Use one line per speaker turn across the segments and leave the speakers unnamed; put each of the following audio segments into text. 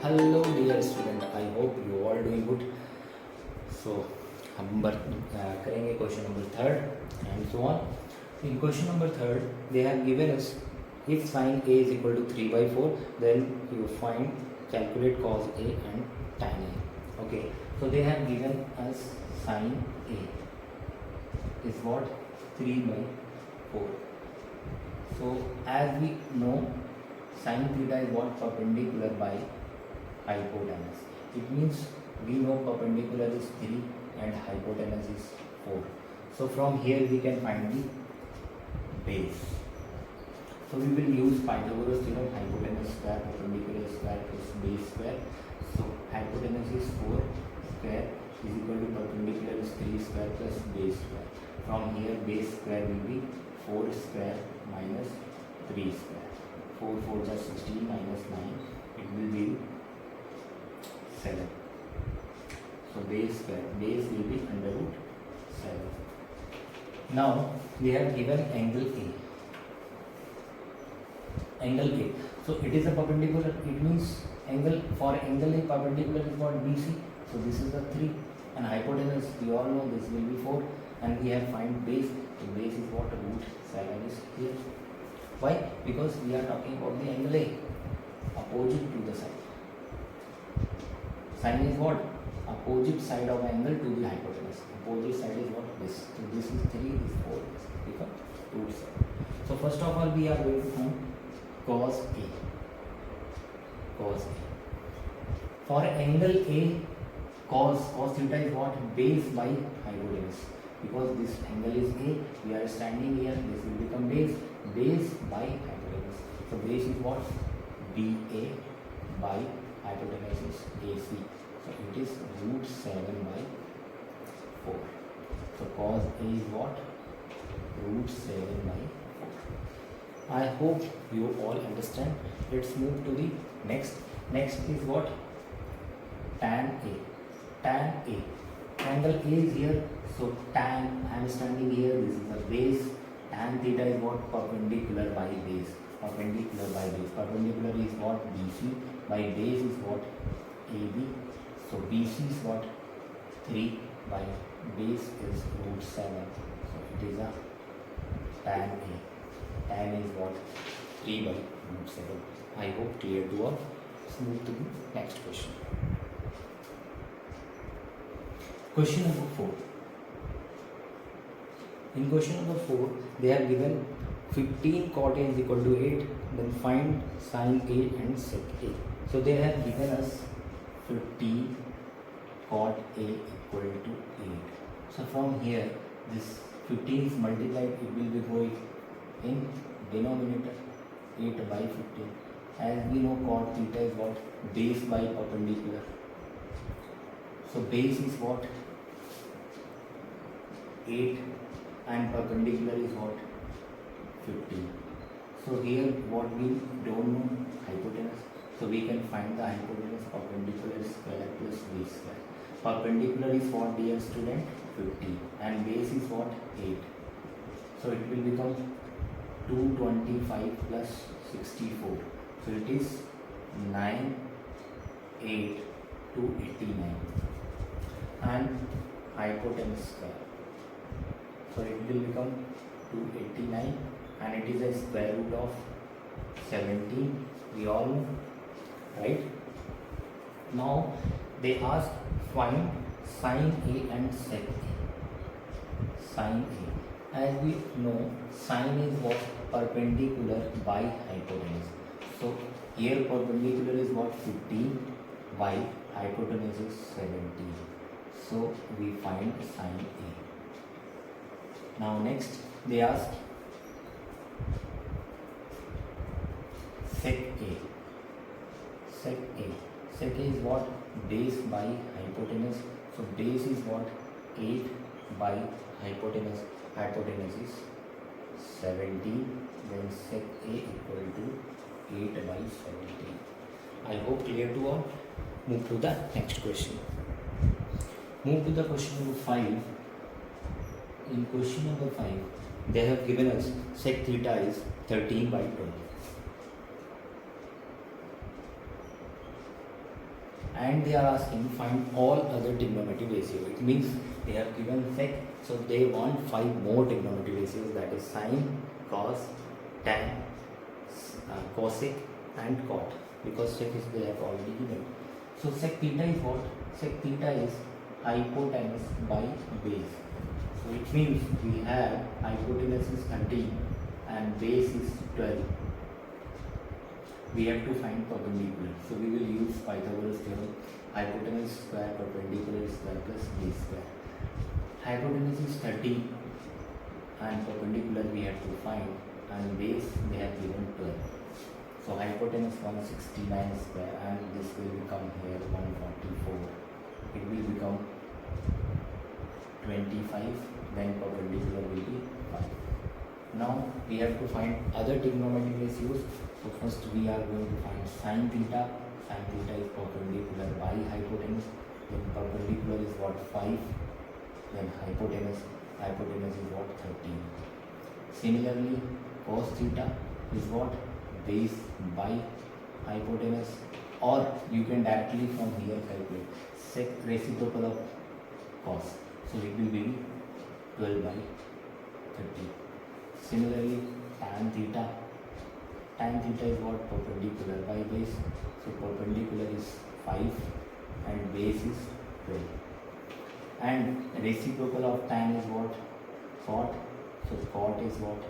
Hello dear student, I hope you all doing good. So हम करेंगे question number third and so on. In question number third, they have given us if sin A is equal to 3/4, then you find calculate cos A and tan A. Okay, so they have given us sin A is what 3/4. So as we know, sin theta is what perpendicular by hypotenuse. It means we know perpendicular is 3 and hypotenuse is 4. So from here we can find the base. So we will use Pythagoras theorem, hypotenuse square perpendicular square plus base square. So hypotenuse is 4 square is equal to perpendicular is 3 square plus base square. From here base square will be 4 square minus 3 square. 4 4 is 16 minus 9. It will be 7. So base square, base will be under root 7. Now we have given angle A. Angle A. So it is a perpendicular. It means angle for angle A perpendicular is what BC. So this is the 3 and hypotenuse we all know this will be 4 and we have find base. So base is what root 7 is here. Why? Because we are talking about the angle A opposite to the side. Sin is what? Opposite side of angle to the hypotenuse. Opposite side is what? This. So this is 3, this 4, this becomes root 7. So first of all we are going to find cos A. Cos A. For angle A, cos theta is what? Base by hypotenuse. Because this angle is A, we are standing here, this will become base. Base by hypotenuse. So base is what? BA by hypotenuse is AC. So it is root 7 by 4. So cos A is what? Root 7 by 4. I hope you all understand. Let's move to the next. Next is what? Tan A. Tan A. Angle A is here. So tan, I am standing here. This is the base. Tan theta is what? Perpendicular by base. Perpendicular by base. Perpendicular is what? BC. By base is what? AB. So BC is what? 3 by base is root 7. So it is a tan A. Tan is what? 3 by root 7. I hope clear to all. Let's move to the next question. Question number 4. In question number 4, they have given 15 cot A is equal to 8. Then find sin A and sec A. So they have given us 15 cot A equal to 8. So from here, this 15 is multiplied, it will be going in denominator 8 by 15. As we know, cot theta is what? Base by perpendicular. So base is what? 8 and perpendicular is what? 15. So here what we don't know? Hypotenuse. So we can find the hypotenuse perpendicular square plus base square. Perpendicular is what, dear student? 50 and base is what? 8. So it will become 225 plus 64. So it is 9, 8, 289 and hypotenuse square. So it will become 289 and it is a square root of 17. We all know, right? Now they ask find sin A and sec A. Sin A. As we know, sin is what? Perpendicular by hypotenuse. So here perpendicular is what? 15 by hypotenuse is 17. So we find sin A. Now next they ask sec A. Sec A. Sec A is what? Base by hypotenuse. So base is what? 8 by hypotenuse. Hypotenuse is 17. Then sec A equal to 8 by 17. I hope clear to all. Move to the next question. Move to the question number 5. In question number 5, they have given us sec theta is 13 by 12. and they are asking find all other trigonometric ratios. It means they have given sec, so they want 5 more trigonometric ratios, that is sine, cos, tan, cosec and cot, because sec is they have already given. So sec theta is what? Sec theta is hypotenuse by base. So it means we have hypotenuse is 13 and base is 12. We have to find perpendicular. So we will use Pythagoras theorem. Hypotenuse square perpendicular square plus base square. Hypotenuse is 13 and perpendicular we have to find, and base they have given 12. So hypotenuse 169 square and this will become here 144. It will become 25, then perpendicular will be 5. Now we have to find other trigonometric ratios. So first we are going to find sine theta. Sine theta is perpendicular by hypotenuse. Then perpendicular is what? 5. Then hypotenuse. Hypotenuse is what? 13. Similarly, cos theta is what? Base by hypotenuse, or you can directly from here calculate sec reciprocal of cos. So it will be 12 by 30. Similarly, tan theta. Tan theta is what? Perpendicular by base. So perpendicular is 5 and base is 12. And reciprocal of tan is what? Cot. So cot is what?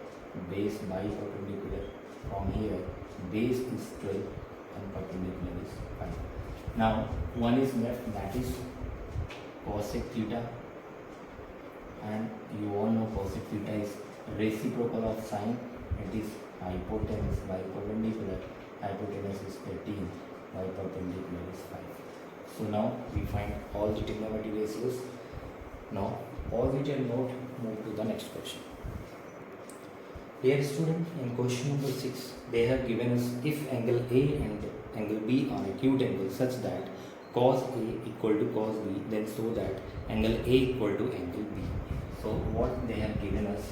Base by perpendicular. From here, base is 12 and perpendicular is 5. Now, one is left, that is cosec theta. And you all know cosec theta is reciprocal of sine. It is hypotenuse by perpendicular. Hypotenuse is 13 by perpendicular is 5. So now we find all the trigonometric ratios. Now pause it and note, move to the next question. Dear student, in question number 6, they have given us if angle A and angle B are acute angles such that cos A equal to cos B, then so that angle A equal to angle B. So what they have given us,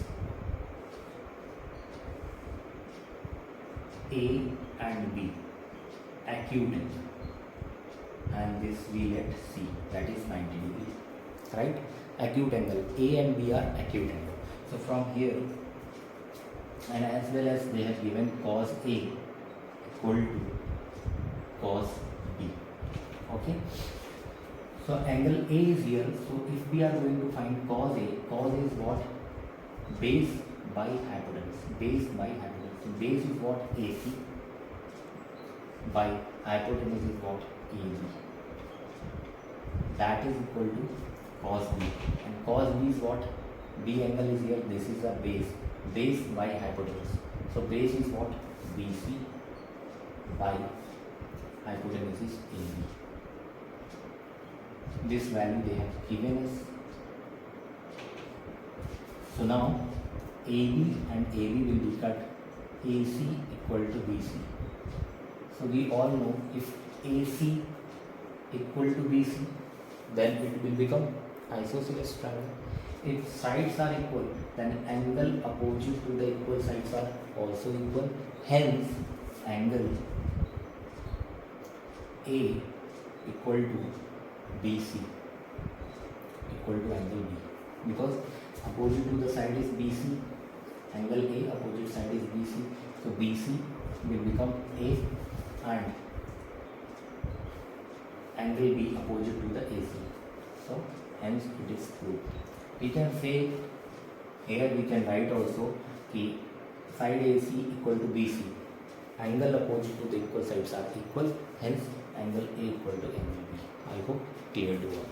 A and B, acute angle, and this we let C, that is 90 degrees, right? Acute angle, A and B are acute angle. So from here, and as well as they have given cos A equal to cos B. Okay. So angle A is here. So if we are going to find cos A, cos A is what? Base by hypotenuse. Base by hypotenuse. So base is what? AC by hypotenuse is what? AB. That is equal to cos B. And cos B is what? B angle is here. This is a base. Base by hypotenuse. So base is what? BC by hypotenuse is AB. This value they have given us. So now AB and AB will be cut. AC equal to BC. So we all know if AC equal to BC, then it will become isosceles triangle. If sides are equal, then angle opposite to the equal sides are also equal. Hence, angle A equal to BC equal to angle B. Because opposite to the side is BC, angle A, opposite side is BC. So BC will become A and angle B opposite to the AC. So hence it is proved. We can say here, we can write also कि side AC equal to BC, angle opposite to the equal sides are equal, hence angle A equal to angle B. I hope clear to all.